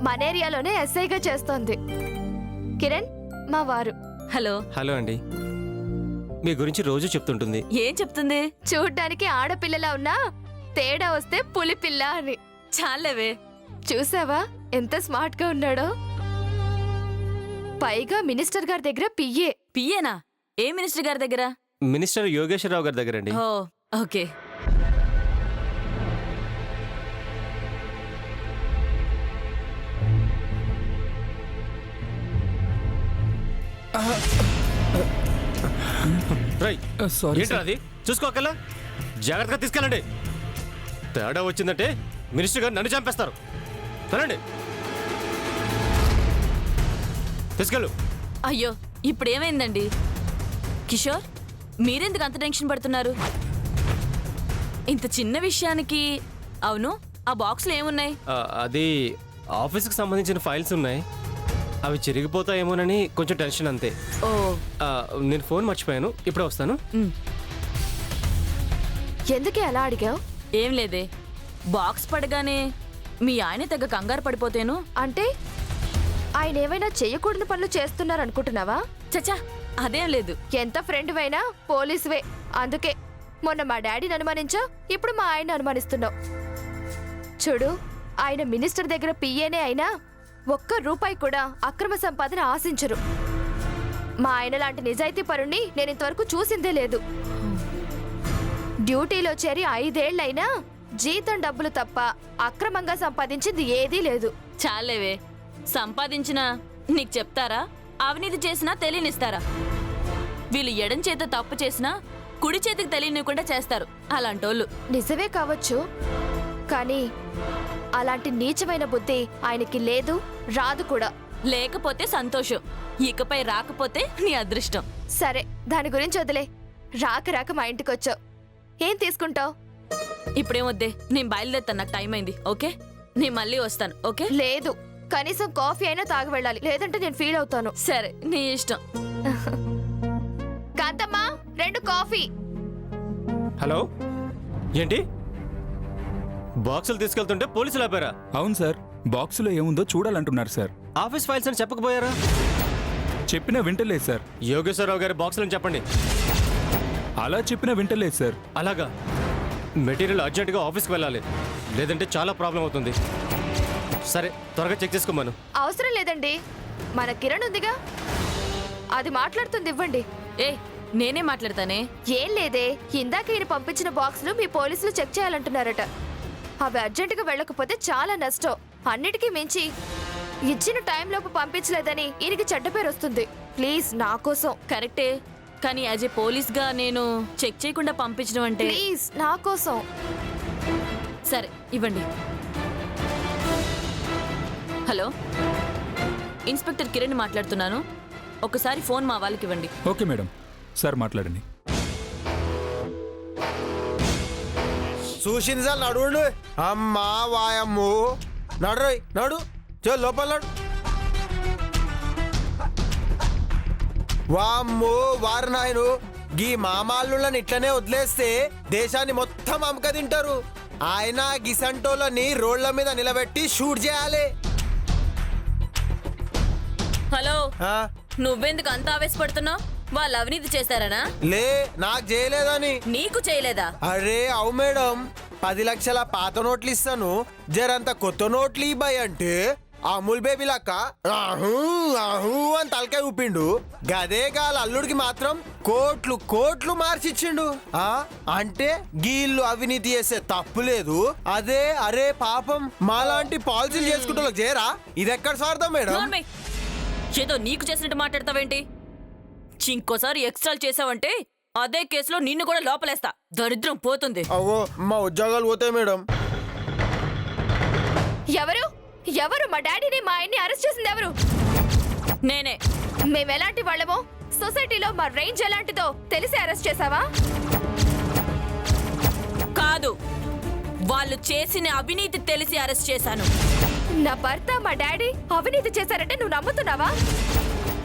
మన ఏరియాలోనే ఎస్ఐగా చేస్తోంది. కిరణ్ మా వారు. హలో. హలో అండి. మీ గురించి రోజు చెప్తుంటుంది. ఏం చెప్తుంది? చూడ్డానికి ఆడపిల్లలా ఉన్నా తేడా వస్తే పులిపిల్ల అని. చాలేవే. చూసావా ఎంత స్మార్ట్ గా ఉన్నాడో. పైగా మినిస్టర్ గారి దగ్గర పిఏ. పియేనా? ఏ మినిస్టర్ గారి దగ్గర? మినిస్టర్ యోగేశ్వరరావు గారి దగ్గర అండి. ఓ ఓకే. ఏంట్రా అది? చూసుకోకల్లా జాగ్రత్తగా తీసుకెళ్ళండి. తేడా వచ్చిందంటే మినిస్టర్ గారు నన్ను చంపేస్తారు. సరేండి, తీసుకెళ్ళు. అయ్యో, ఇప్పుడు ఏమైందండి? కిషోర్, మీరెందుకు అంత టెన్షన్ పడుతున్నారు? ఇంత చిన్న విషయానికి. అవును, ఆ బాక్స్లో ఏమున్నాయి? అది ఆఫీస్కి సంబంధించిన ఫైల్స్ ఉన్నాయి. అవి చిరిగిపోతాయేమోనని కొంచెం టెన్షన్ అంతే. ఓ, నేను ఫోన్ మర్చిపోయాను, ఇప్పుడే వస్తాను. ఎందుకే అలా అడిగావు? ఏం లేదే, బాక్స్ పడగానే మీ ఆయన తెగ కంగారు పడిపోతేను. అంటే ఆయన ఏమైనా చెయ్యకూడని పనులు చేస్తున్నారనుకుంటున్నావా? చచ్చా, అదేం లేదు. ఎంత ఫ్రెండ్ అయినా పోలీసువే. అందుకే మొన్న మా డాడీని అనుమానించా, ఇప్పుడు మా ఆయన అనుమానిస్తున్నావు. చూడు, ఆయన మినిస్టర్ దగ్గర పిఏనే అయినా ఒక్క రూపాయి కూడా అక్రమ సంపాదన ఆశించరు. మా ఆయన లాంటి నిజాయితీ పరుణ్ణి నేను ఇంతవరకు చూసిందే లేదు. డ్యూటీలో చేరి 5 ఏళ్లైనా జీతం డబ్బులు తప్ప అక్రమంగా సంపాదించింది ఏదీ లేదు. చాలేవే, సంపాదించినా నీకు చెప్తారా? అవినీతి చేసినా తెలియనిస్తారా? వీళ్ళు ఎడం చేత తప్పు చేసినా కుడి చేతికి తెలియనివ్వకుండా చేస్తారు అలాంటోళ్ళు. నిజమే కావచ్చు, కానీ అలాంటి నీచమైన బుద్ధి ఆయనకి లేదు, రాదు కూడా. లేకపోతే సంతోషం, ఇకపై రాకపోతే నీ అదృష్టం. సరే, దాని గురించి వదిలే. రాక రాక మా ఇంటికి వచ్చావు, ఏం తీసుకుంటావు? ఇప్పుడేం వద్దే, నేను బయలుదేరుతాను, నాకు టైం అయింది. ఓకే, నేను మళ్ళీ వస్తాను. ఓకే? లేదు, కనీసం కాఫీ అయినా తాగి వెళ్ళాలి, లేదంటే నేను ఫీల్ అవుతాను. సరే, నీ ఇష్టం. కాంతమ్మా, 2 కాఫీ. హలో, ఏంటి బాక్సులు తీసుకెళ్తుంటే పోలీసులు ఆపారా? అవును సార్, బాక్సులో ఏముందో చూడాలంటున్నారు సార్. ఆఫీస్ ఫైల్స్ అని చెప్పకపోయారా? చెప్పినా వింటలేదు సార్. యోగేశ్వరరావు గారి బాక్సులు అని చెప్పండి. అలా చెప్పినా వింటలేదు సార్. అలాగా? మెటీరియల్ అర్జెంటుగా ఆఫీస్కి వెళ్ళాలి, లేదంటే చాలా ప్రాబ్లం అవుతుంది. సరే, త్వరగా చెక్ చేసుకోమను. అవసరం లేదండి, మన కిరణ్ ఉందిగా, అది మాట్లాడుతుంది, ఇవ్వండి. ఏ, నేనే మాట్లాడతానే. ఏం లేదే, ఇందాక ఈయన పంపించిన బాక్సులు మీ పోలీసులు చెక్ చేయాలంటున్నారట. అవి అర్జెంటుగా వెళ్ళకపోతే చాలా నష్టం. అన్నిటికీ మించి ఇచ్చిన టైంలోపు పంపించలేదని ఈయనకి చెడ్డ పేరు వస్తుంది. ప్లీజ్, నా కోసం. కరెక్టే, కానీ యాజ్ ఏ పోలీస్గా నేను చెక్ చేయకుండా పంపించడం అంటే. ప్లీజ్, నా కోసం. సరే, ఇవ్వండి. హలో, ఇన్స్పెక్టర్ కిరణ్ మాట్లాడుతున్నాను. ఒకసారి ఫోన్ మా వాళ్ళకి ఇవ్వండి. ఓకే మేడం, సార్ మాట్లాడండి. చూసింది సార్, నడుండు. అమ్మా వాయమ్ము, నడు నడు, చో లోపల నడు. వామ్ము వారు నాయను, గీ మామాళ్ళని ఇట్లనే వదిలేస్తే దేశాన్ని మొత్తం అమ్మక తింటారు. ఆయన గిసంటోళ్ళని రోడ్ల మీద నిలబెట్టి షూట్ చేయాలి. హలో, నువ్వెందుకు అంత ఆవేశపడుతున్నావు? వాళ్ళు అవినీతి చేశారనా? లే, నాకు చేయలేదని. నీకు చేయలేదా? అరే అవు మేడం, 10 లక్షల పాత నోట్లు ఇస్తాను, జరంత కొత్త నోట్లు ఇవ్వయి అంటే అమూల్ బేబీ లక్క ఆహూ ఆహూ అని తలకాయ ఊపిండు. గదే గాల అల్లుడికి మాత్రం కోట్లు కోట్లు మార్చిచ్చిండు. అంటే గీళ్ళు అవినీతి చేసే తప్పు లేదు, అదే అరే పాపం మాలాంటి పాలసీలు చేసుకుంటే చేరా? ఇది ఎక్కడ స్వార్థం మేడం? ఏదో నీకు చేసినట్టు మాట్లాడతావేంటి? ఇంకోసారి ఎక్స్ట్రా చేసావంటే అదే కేసులో నిన్ను కూడా లోపలేస్తా. దరిద్రం పోతుంది. అవో, మా ఉద్యోగాలు పోతాయి మేడం. ఎవరు ఎవరు మా డాడీని మా ఆయన్ని అరెస్ట్ చేసింది ఎవరు? నేనే. మేమెలాంటి వాళ్ళమో, సొసైటీలో మా రేంజ్ ఎలాంటిదో తెలిసి అరెస్ట్ చేసావా? కాదు, వాళ్ళు చేసిన అవినీతి తెలిసి అరెస్ట్ చేశాను. నా భర్త మా డాడీ అవినీతి చేశారంటే నువ్వు నమ్ముతున్నావా?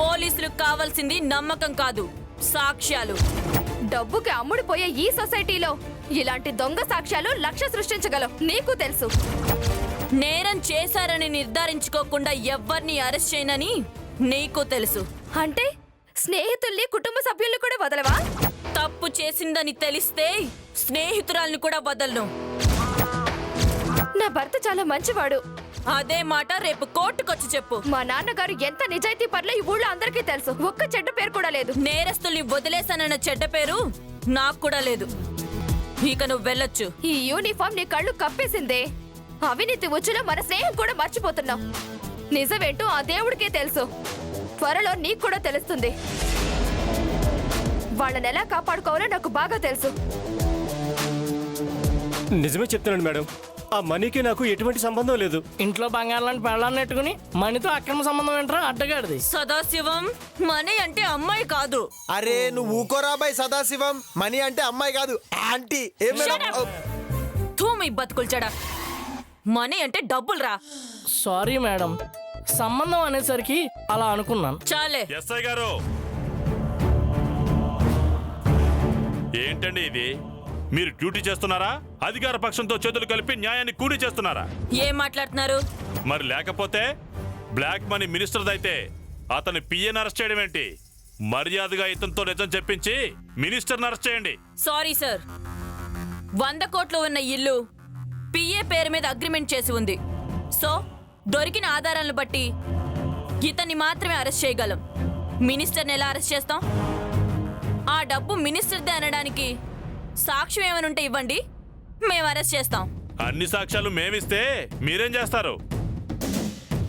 పోలీసులకు కావాల్సింది నమ్మకం కాదు, సాక్ష్యాలు. డబ్బుకి అమ్ముడుపోయే ఈ సొసైటీలో ఇలాంటి దొంగ సాక్ష్యాలు లక్ష సృష్టించగలవు, నీకు తెలుసు. నేరం చేశారని నిర్ధారించుకోకుండా ఎవ్వరిని అరెస్ట్ చేయనని నీకు తెలుసు. అంటే స్నేహితుల్ని కుటుంబ సభ్యుల్ని కూడా వదలవా? తప్పు చేసిందని తెలిస్తే స్నేహితురాల్ని కూడా వదలను. నా భర్త చాలా మంచివాడు. అదే మాట రేపు కోర్టుకొచ్చి చెప్పు. మా నాన్నగారు ఎంత నిజాయితీ పర్లే ఈ ఊళ్ళో అందరికీ తెలుసు. ఒక్క చెడ్డ పేరు కూడా లేదు. నేరస్తుల్ని వదిలేశానన్న చెడ్డ పేరు నాకు కూడా లేదు. ఇక నువ్వు వెళ్ళొచ్చు. ఈ యూనిఫామ్ నీ కళ్ళు కప్పేసిందే. అవినీతి ఉచ్చులో మన స్నేహం కూడా మర్చిపోతున్నాం. నిజమేంటో ఆ దేవుడికే తెలుసు. త్వరలో నీకు కూడా తెలుస్తుంది. వాళ్ళని ఎలా కాపాడుకోవాలో నాకు బాగా తెలుసు. నిజమే చెప్తున్నాను మేడం. ఆ మనీకి నాకు ఎటువంటి సంబంధం లేదు. ఇంట్లో బంగారాన్ని పెళ్ళాన్ని నెట్టుకుని మనీతో అక్రమ సంబంధం ఏంట్రా అడ్డగాడిది. సదాశివం, మనీ అంటే అమ్మాయి కాదు. అరే నువ్వు ఊకోరాబాయ్ సదాశివం. మనీ అంటే అమ్మాయి కాదు, ఆంటీ. ఏం మేడం? Shut up. తూ మీ బతుకుల్చడా. మనీ అంటే డబ్బులు రా. సారీ మేడం, సంబంధం అనేసరికి అలా అనుకున్నాను. చాలే. ఎస్ఐ గారు, ఏంటండి ఇది? మీరు డ్యూటీ చేస్తున్నారా? అధికార పక్షంతో చేతులు కలిపి న్యాయాన్ని కూలీ చేస్తున్నారా? ఏం మాట్లాడుతున్నారు? మరి లేకపోతే బ్లాక్ మనీ మినిస్టర్ అయితే అతని పిఏని అరెస్ట్ చేయడం ఏంటి? మర్యాదగా ఇతనితో నిజం చెప్పించి మినిస్టర్ని అరెస్ట్ చేయండి. సారీ సార్, 100 కోట్లు ఉన్న ఇల్లు పిఏ పేరు మీద అగ్రిమెంట్ చేసి ఉంది. సో దొరికిన ఆధారాలను బట్టి ఇతన్ని మాత్రమే అరెస్ట్ చేయగలం. మినిస్టర్ని ఎలా అరెస్ట్ చేస్తాం? ఆ డబ్బు మినిస్టర్దే అనడానికి సాక్ష్యం ఏమైనా ఉంటే ఇవ్వండి, మేము అరెస్ట్ చేస్తాం. అన్ని సాక్ష్యాలు మేమిస్తే మీరేం చేస్తారు?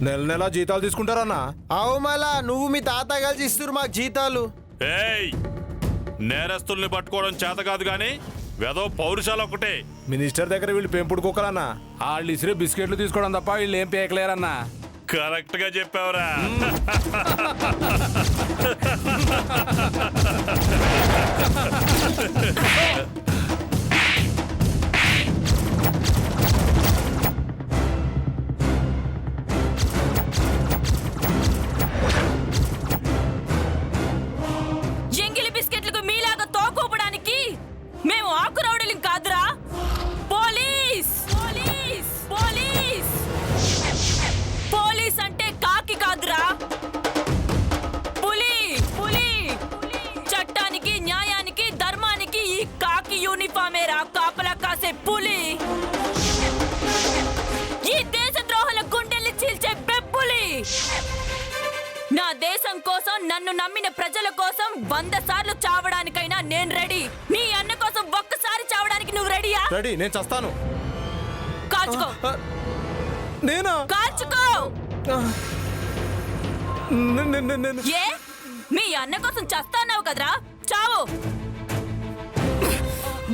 నెల నెలా జీతాలు తీసుకుంటారన్నా? అవు మళ్ళా నువ్వు మీ తాత కలిసి ఇస్తున్నారు మాకు జీతాలు. ఏయ్, నేరస్తుల్ని పట్టుకోవడం చేత కాదు గాని వెదో పౌరుషాలు ఒకటే. మినిస్టర్ దగ్గర వీళ్ళు పెంపుడు కుక్కలన్నా. వాళ్ళు ఇసిరే బిస్కెట్లు తీసుకోవడం తప్ప వీళ్ళు ఏం పేకలేరన్నా. కరెక్ట్ గా చెప్పావురా. ఎంగిలి బిస్కెట్లకు మీలాగా తోకూపడానికి మేము ఆకురౌడలిం కాదురా. పోలీస్ పోలీస్ పోలీస్ పోలీస్ అంటే కాకి కాదురా, పులి పులి. చట్టానికి, న్యాయానికి, ధర్మానికి ఈ కాకి యూనిఫామే రా కాపలా కాసే పులి. ఈ దేశ ద్రోహుల గుండెల్ని చీల్చే పెప్పులి. నా దేశం కోసం, నన్ను నమ్మిన ప్రజల కోసం 100 సార్లు చావడానికైనా నేను రెడీ. నీ అన్న కోసం ఒక్కసారి చావడానికి నువ్వు రెడీయా? రెడీ, నేను చస్తాను. కాల్చుకో, నేనా? కాల్చుకో. నేను ఏ మీ అన్న కోసం చస్తాన్నావు కదరా, చావు.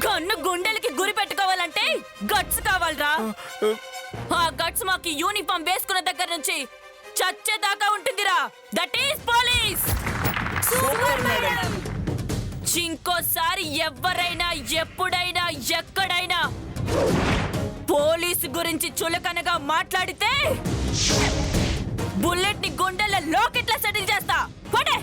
గన్ను గుండెలకి గురి పెట్టుకోవాలంటే గట్స్ కావాలరా. ఆ గట్స్ మాకు యూనిఫామ్ వేసుకున్న దగ్గర నుంచి చచ్చేదాకా ఉంటుందిరా. That is police. ఇంకోసారి ఎవరైనా ఎప్పుడైనా ఎక్కడైనా పోలీసు గురించి చులకనగా మాట్లాడితే బుల్లెట్ ని గుండెల లోకెట్లా సెటిల్ చేస్తా. పడే.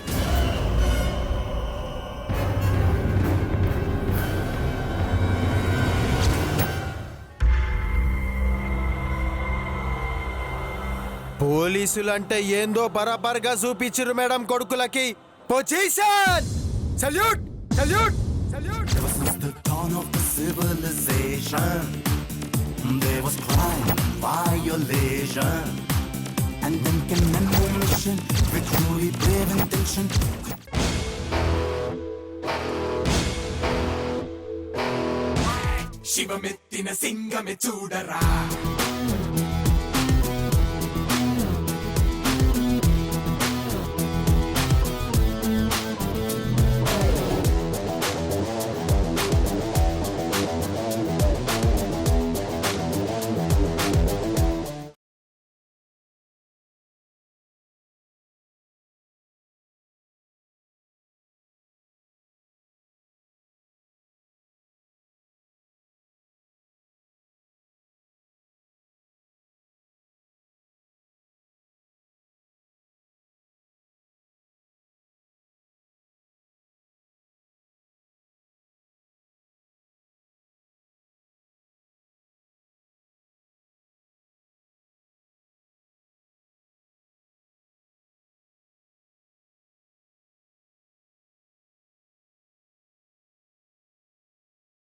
పోలీసులంటే ఏందో బరాబర్గా చూపించారు మేడం కొడుకులకి. Position, salute salute salute. Since the dawn of the civilization, there was crime, violation, and then came an omission with truly brave intention. శివమెత్తిన సింగమే చూడరా.